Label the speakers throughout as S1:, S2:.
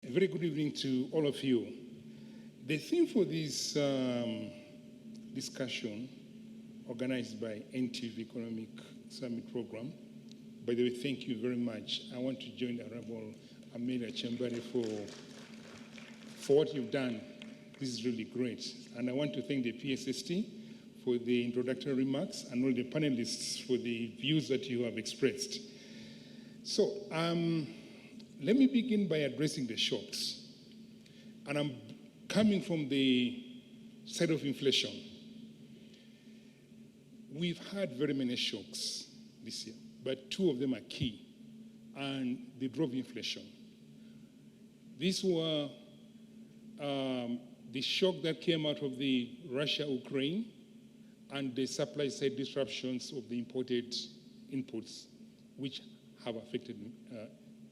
S1: A very good evening to all of you. The theme for this discussion, organized by NTV Economic Summit Program, by the way, thank you very much. I want to join the Honorable Amelia Chembari for what you've done. This is really great. And I want to thank the PSST for the introductory remarks and all the panelists for the views that you have expressed. So, let me begin by addressing the shocks. And I'm coming from the side of inflation. We've had very many shocks this year, but two of them are key, and they drove inflation. These were the shock that came out of the Russia-Ukraine and the supply side disruptions of the imported inputs, which have affected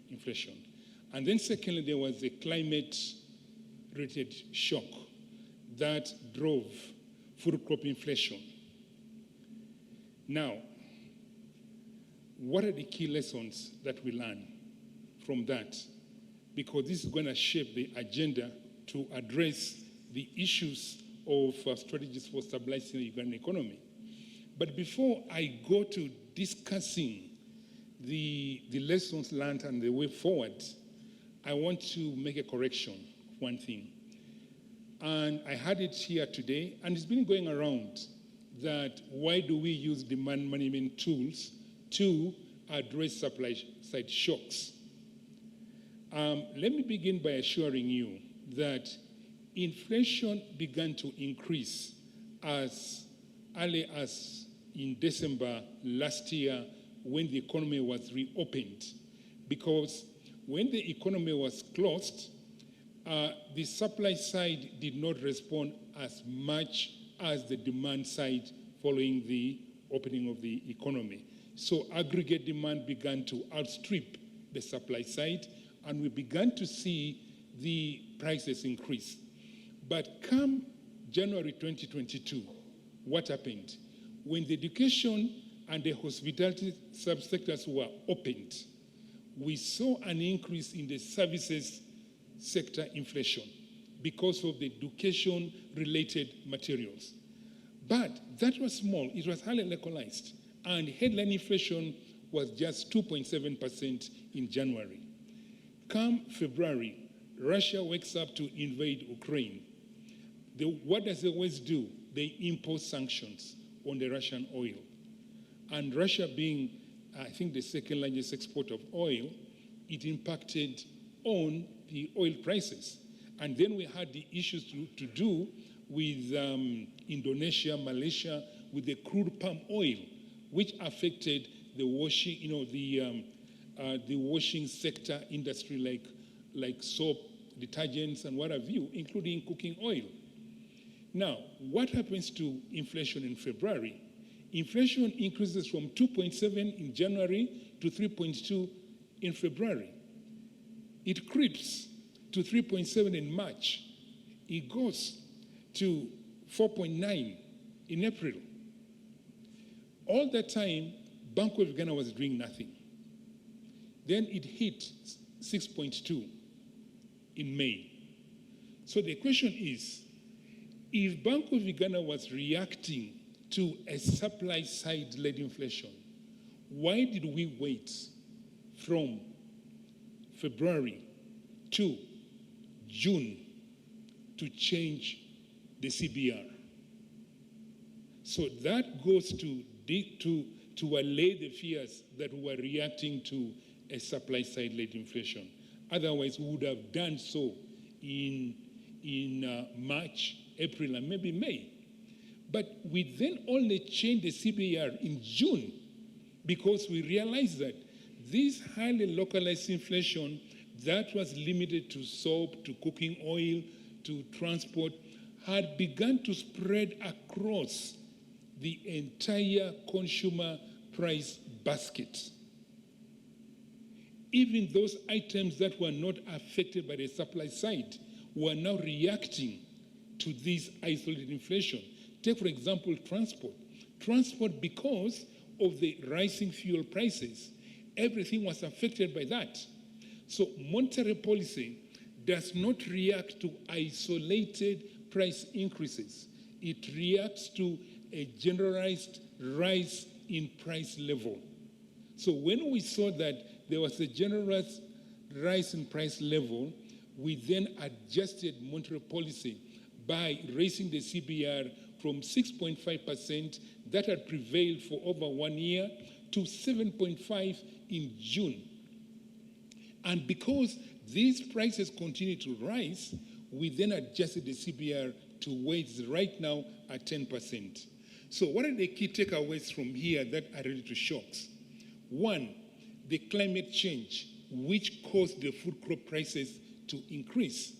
S1: inflation. And then secondly, there was the climate-related shock that drove food crop inflation. Now, what are the key lessons that we learn from that? Because this is going to shape the agenda to address the issues of strategies for stabilizing the Ugandan economy. But before I go to discussing the lessons learned and the way forward, I want to make a correction of one thing. And I had it here today, and it's been going around, that why do we use demand management tools to address supply side shocks? Let me begin by assuring you that inflation began to increase as early as in December last year when the economy was reopened. Because when the economy was closed, the supply side did not respond as much as the demand side following the opening of the economy. So aggregate demand began to outstrip the supply side, and we began to see the prices increase. But come January 2022, what happened? When the education and the hospitality subsectors were opened, we saw an increase in the services sector inflation because of the education-related materials. But that was small. It was highly localized. And headline inflation was just 2.7% in January. Come February, Russia wakes up to invade Ukraine. What does the West do? They impose sanctions on the Russian oil. And Russia being, I think, the second largest exporter of oil, it impacted on the oil prices. And then we had the issues to do with Indonesia, Malaysia, with the crude palm oil, which affected the washing, the washing sector industry, like soap, detergents, and what have you, including cooking oil. Now, what happens to inflation in February? Inflation increases from 2.7 in January to 3.2 in February. It creeps to 3.7 in March. It goes to 4.9 in April. All that time, Bank of Ghana was doing nothing. Then it hit 6.2 in May. So the question is, if Bank of Ghana was reacting to a supply side-led inflation, why did we wait from February to June to change the CBR? So that goes to allay the fears that we were reacting to a supply side-led inflation. Otherwise, we would have done so in March, April, and maybe May. But we then only changed the CBR in June because we realized that this highly localized inflation that was limited to soap, to cooking oil, to transport, had begun to spread across the entire consumer price basket. Even those items that were not affected by the supply side were now reacting to this isolated inflation. Take, for example, transport. Transport, because of the rising fuel prices, everything was affected by that. So monetary policy does not react to isolated price increases. It reacts to a generalized rise in price level. So when we saw that there was a generalized rise in price level, we then adjusted monetary policy by raising the CBR from 6.5% that had prevailed for over 1 year to 7.5 in June. And because these prices continue to rise, we then adjusted the CBR to where it's right now at 10%. So what are the key takeaways from here that are related to shocks? One, the climate change, which caused the food crop prices to increase.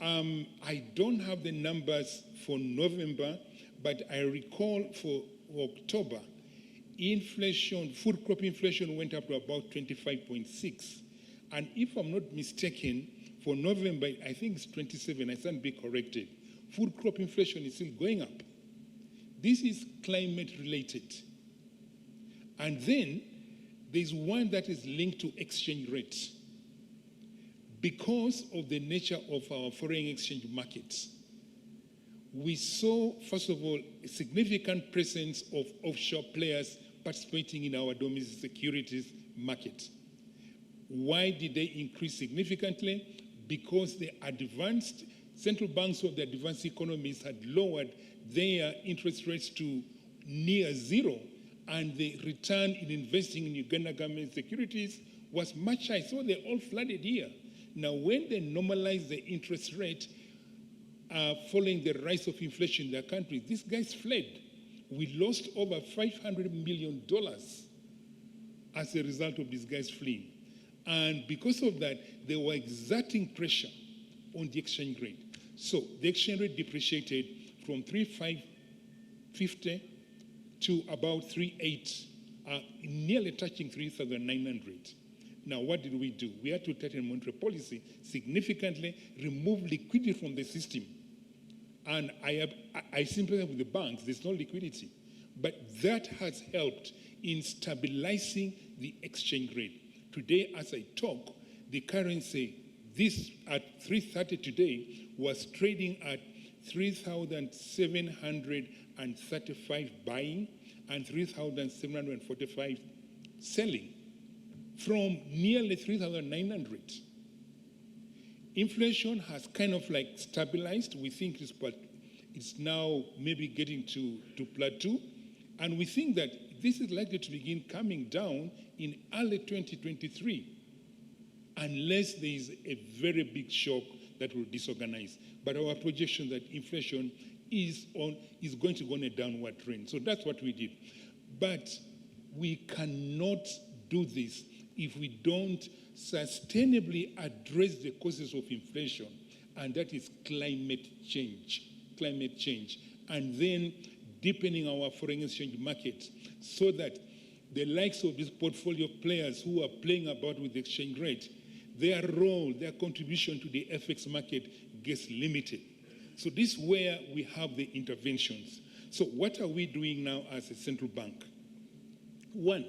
S1: I don't have the numbers for November, but I recall for October, inflation, food crop inflation went up to about 25.6. And if I'm not mistaken, for November, I think it's 27, I stand be corrected. Food crop inflation is still going up. This is climate related. And then there's one that is linked to exchange rates. Because of the nature of our foreign exchange markets, we saw, first of all, a significant presence of offshore players participating in our domestic securities market. Why did they increase significantly? Because the advanced central banks of the advanced economies had lowered their interest rates to near zero, and the return in investing in Uganda government securities was much higher. So they all flooded here. Now, when they normalized the interest rate following the rise of inflation in their country, these guys fled. We lost over $500 million as a result of these guys fleeing. And because of that, they were exerting pressure on the exchange rate. So the exchange rate depreciated from 3,550 to about 3,800, nearly touching 3,900. Now, what did we do? We had to tighten monetary policy significantly, remove liquidity from the system. And I sympathize with the banks, there's no liquidity. But that has helped in stabilizing the exchange rate. Today, as I talk, the currency, this at 3:30 today, was trading at 3,735 buying and 3,745 selling, from nearly 3,900. Inflation has kind of like stabilized. We think it's now maybe getting to plateau. And we think that this is likely to begin coming down in early 2023, unless there is a very big shock that will disorganize. But our projection that inflation is going to go on a downward trend. So that's what we did. But we cannot do this if we don't sustainably address the causes of inflation, and that is climate change, and then deepening our foreign exchange market so that the likes of these portfolio players who are playing about with the exchange rate, their role, their contribution to the FX market gets limited. So this is where we have the interventions. So what are we doing now as a central bank? One,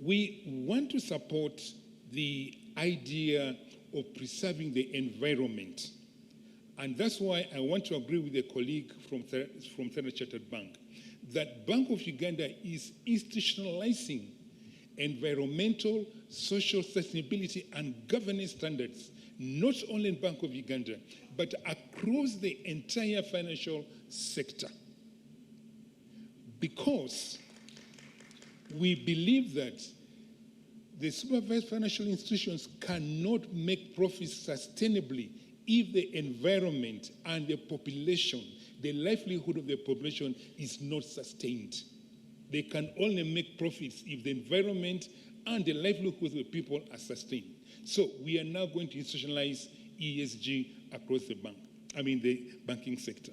S1: we want to support the idea of preserving the environment. And that's why I want to agree with a colleague from Standard Chartered Bank that Bank of Uganda is institutionalizing environmental, social sustainability, and governance standards, not only in Bank of Uganda, but across the entire financial sector. Because we believe that the supervised financial institutions cannot make profits sustainably if the environment and the population, the livelihood of the population is not sustained. They can only make profits if the environment and the livelihood of the people are sustained. So we are now going to institutionalize ESG across the banking sector.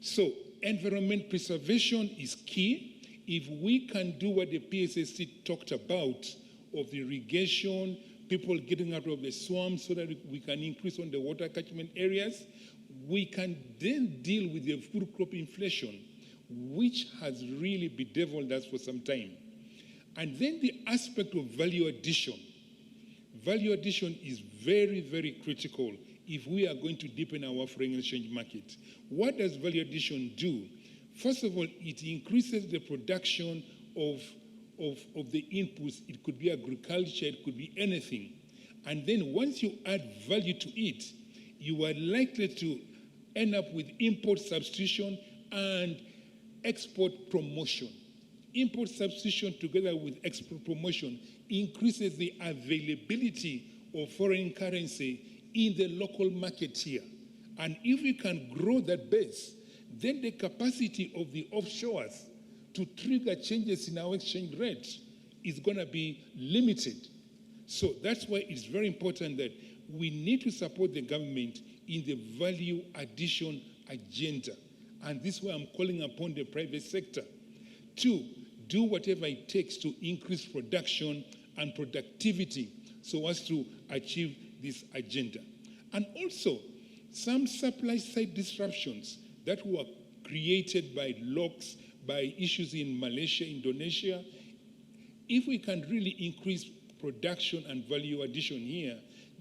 S1: So environment preservation is key. If we can do what the PSSC talked about of the irrigation, people getting out of the swamps so that we can increase on the water catchment areas, we can then deal with the food crop inflation, which has really bedeviled us for some time. And then the aspect of value addition. Value addition is very, very critical if we are going to deepen our foreign exchange market. What does value addition do? First of all, it increases the production of the inputs. It could be agriculture, it could be anything. And then once you add value to it, you are likely to end up with import substitution and export promotion. Import substitution together with export promotion increases the availability of foreign currency in the local market here. And if we can grow that base, then the capacity of the offshores to trigger changes in our exchange rate is going to be limited. So that's why it's very important that we need to support the government in the value addition agenda. And this is why I'm calling upon the private sector to do whatever it takes to increase production and productivity so as to achieve this agenda. And also, some supply side disruptions that were created by locks, by issues in Malaysia, Indonesia, if we can really increase production and value addition here,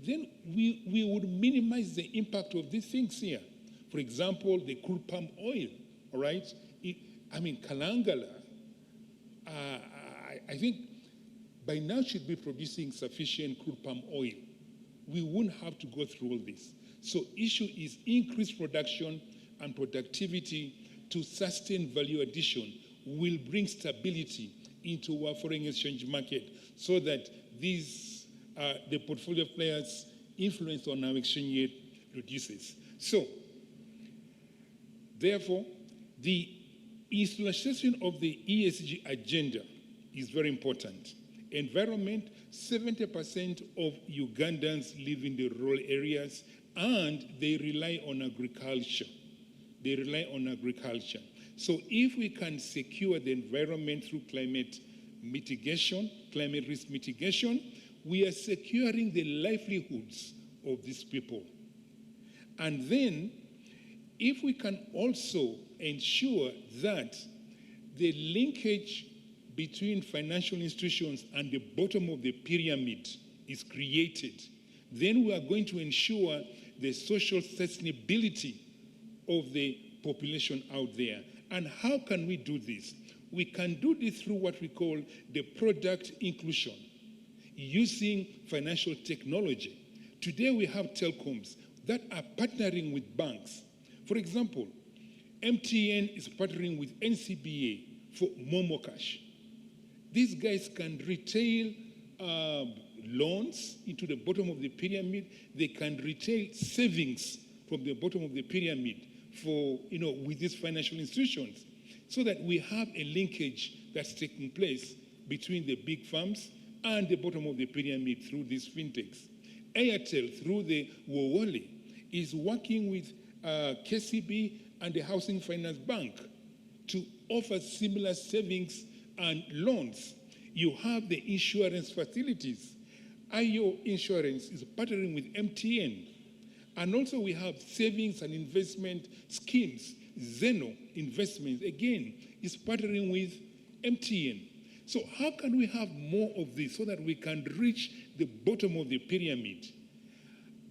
S1: then we would minimize the impact of these things here. For example, the crude palm oil, all right? Kalangala, I think by now should be producing sufficient crude palm oil. We wouldn't have to go through all this. So issue is increased production and productivity to sustain value addition will bring stability into our foreign exchange market so that these, the portfolio players' influence on our exchange rate reduces. So, therefore, the installation of the ESG agenda is very important. Environment, 70% of Ugandans live in the rural areas and they rely on agriculture. They rely on agriculture. So if we can secure the environment through climate mitigation, climate risk mitigation, we are securing the livelihoods of these people. And then, if we can also ensure that the linkage between financial institutions and the bottom of the pyramid is created, then we are going to ensure the social sustainability of the population out there. And how can we do this? We can do this through what we call the product inclusion, using financial technology. Today we have telecoms that are partnering with banks. For example, MTN is partnering with NCBA for Momo Cash. These guys can retail loans into the bottom of the pyramid. They can retail savings from the bottom of the pyramid for, with these financial institutions, so that we have a linkage that's taking place between the big firms and the bottom of the pyramid through these fintechs. Airtel, through the Wowoli, is working with KCB and the Housing Finance Bank to offer similar savings and loans. You have the insurance facilities. IO Insurance is partnering with MTN. And also we have savings and investment schemes. Zeno Investments, again, is partnering with MTN. So how can we have more of this so that we can reach the bottom of the pyramid?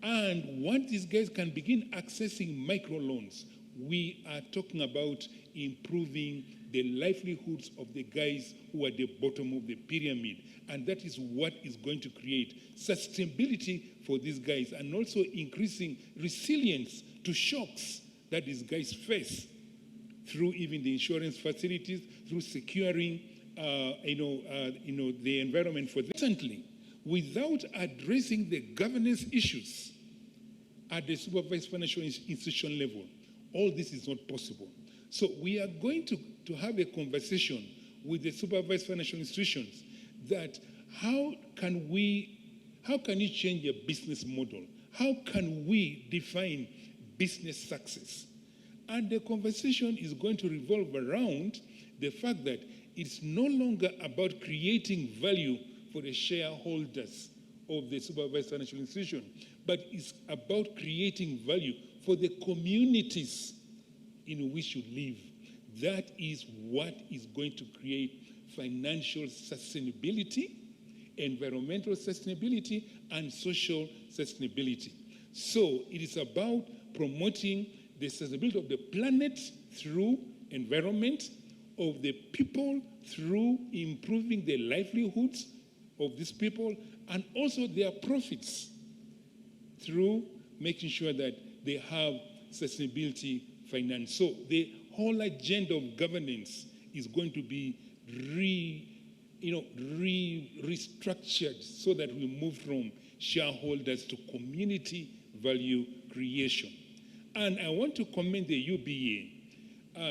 S1: And once these guys can begin accessing microloans, we are talking about improving the livelihoods of the guys who are at the bottom of the pyramid. And that is what is going to create sustainability for these guys and also increasing resilience to shocks that these guys face through even the insurance facilities, through securing the environment for them. Recently, without addressing the governance issues at the supervised financial institution level, all this is not possible. So we are going to have a conversation with the supervised financial institutions that how can you change a business model? How can we define business success? And the conversation is going to revolve around the fact that it's no longer about creating value for the shareholders of the supervised financial institution, but it's about creating value for the communities in which you live. That is what is going to create financial sustainability, environmental sustainability, and social sustainability. So it is about promoting the sustainability of the planet through environment, of the people through improving the livelihoods of these people, and also their profits through making sure that they have sustainability finance. So the whole agenda of governance is going to be restructured so that we move from shareholders to community value creation. And I want to commend the UBA.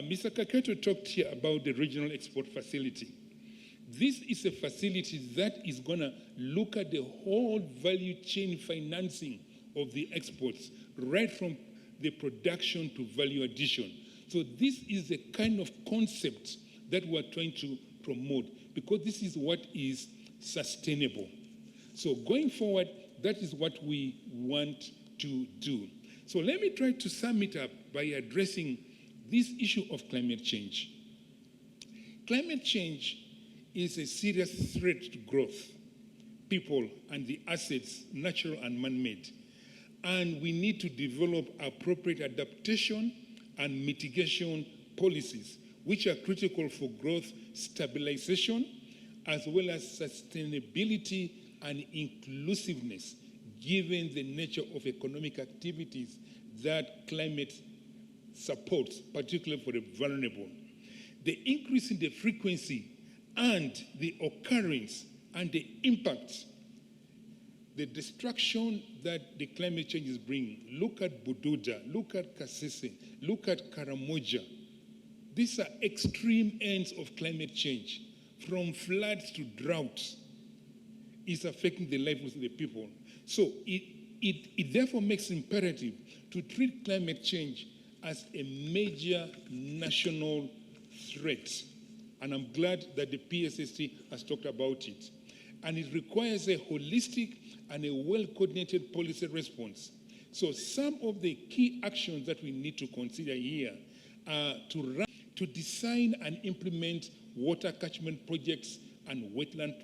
S1: Mr. Kaketo talked here about the regional export facility. This is a facility that is going to look at the whole value chain financing of the exports, right from the production to value addition. So this is the kind of concept that we're trying to promote, because this is what is sustainable. So going forward, that is what we want to do. So let me try to sum it up by addressing this issue of climate change. Climate change is a serious threat to growth, people, and the assets, natural and man-made. And we need to develop appropriate adaptation and mitigation policies, which are critical for growth stabilization, as well as sustainability and inclusiveness, given the nature of economic activities that climate supports, particularly for the vulnerable. The increase in the frequency and the occurrence and the impact, the destruction that the climate change is bringing. Look at Bududa, look at Kasese, look at Karamoja. These are extreme ends of climate change, from floods to droughts. It's affecting the livelihoods of the people. So it therefore makes imperative to treat climate change as a major national threat. And I'm glad that the PSST has talked about it. And it requires a holistic and a well-coordinated policy response. So some of the key actions that we need to consider here are to design and implement water catchment projects and wetland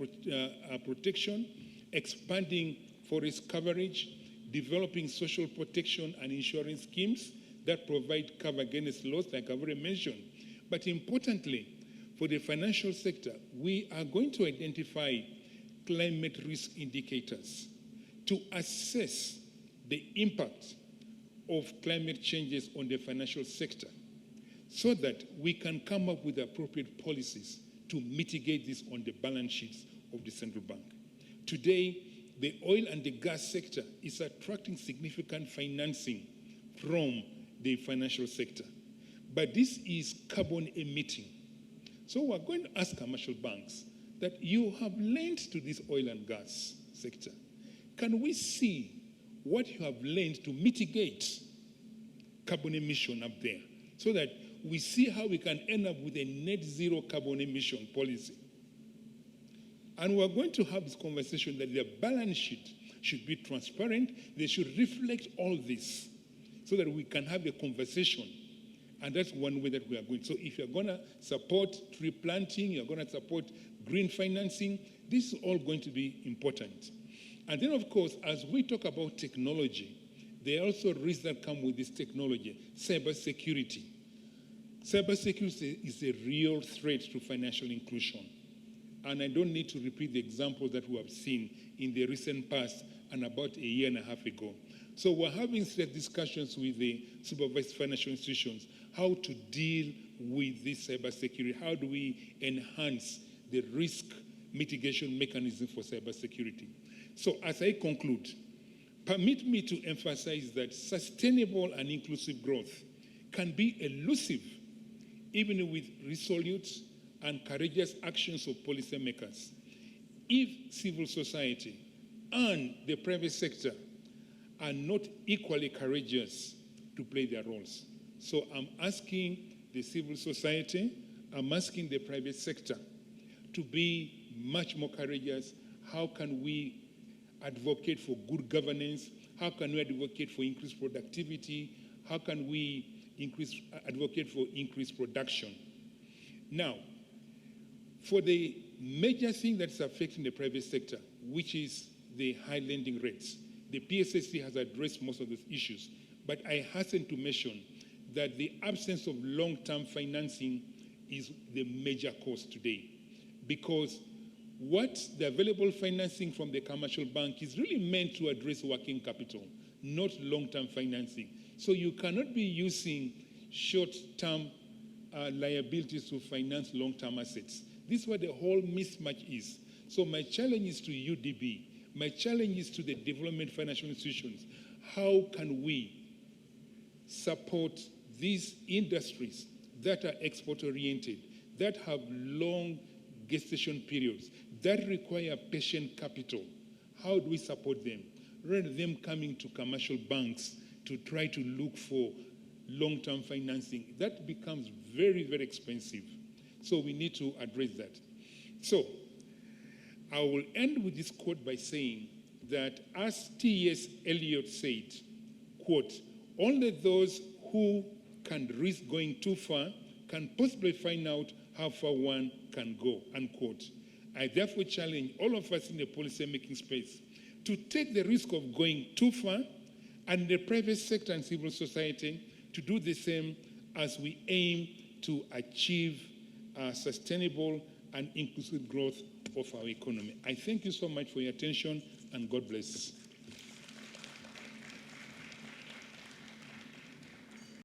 S1: protection, expanding forest coverage, developing social protection and insurance schemes that provide cover against loss, like I've already mentioned. But importantly, for the financial sector, we are going to identify climate risk indicators to assess the impact of climate changes on the financial sector, so that we can come up with appropriate policies to mitigate this on the balance sheets of the central bank. Today, the oil and the gas sector is attracting significant financing from the financial sector. But this is carbon emitting. So we're going to ask commercial banks that you have lent to this oil and gas sector. Can we see what you have lent to mitigate carbon emission up there, so that we see how we can end up with a net zero carbon emission policy? And we're going to have this conversation that the balance sheet should be transparent. They should reflect all this so that we can have a conversation. And that's one way that we are going. So if you're going to support tree planting, you're going to support green financing, this is all going to be important. And then, of course, as we talk about technology, there are also risks that come with this technology. Cybersecurity. Cybersecurity is a real threat to financial inclusion. And I don't need to repeat the example that we have seen in the recent past and about a year and a half ago. So we're having set discussions with the supervised financial institutions, how to deal with this cybersecurity. How do we enhance the risk mitigation mechanism for cybersecurity? So as I conclude, permit me to emphasize that sustainable and inclusive growth can be elusive even with resolute and courageous actions of policymakers, if civil society and the private sector are not equally courageous to play their roles. So I'm asking the civil society, I'm asking the private sector to be much more courageous. How can we advocate for good governance? How can we advocate for increased productivity? How can we advocate for increased production? Now, for the major thing that's affecting the private sector, which is the high lending rates, The PSSC has addressed most of those issues. But I hasten to mention that the absence of long-term financing is the major cause today. Because what the available financing from the commercial bank is really meant to address working capital, not long-term financing. So you cannot be using short-term liabilities to finance long-term assets. This is what the whole mismatch is. So my challenge is to UDB. My challenge is to the development financial institutions. How can we support these industries that are export-oriented, that have long gestation periods, that require patient capital? How do we support them? Rather than them coming to commercial banks to try to look for long-term financing, that becomes very, very expensive. So we need to address that. So I will end with this quote by saying that, as T.S. Eliot said, quote, "Only those who can risk going too far can possibly find out how far one can go," unquote. I therefore challenge all of us in the policy-making space to take the risk of going too far, and the private sector and civil society to do the same as we aim to achieve sustainable and inclusive growth of our economy. I thank you so much for your attention, and God bless.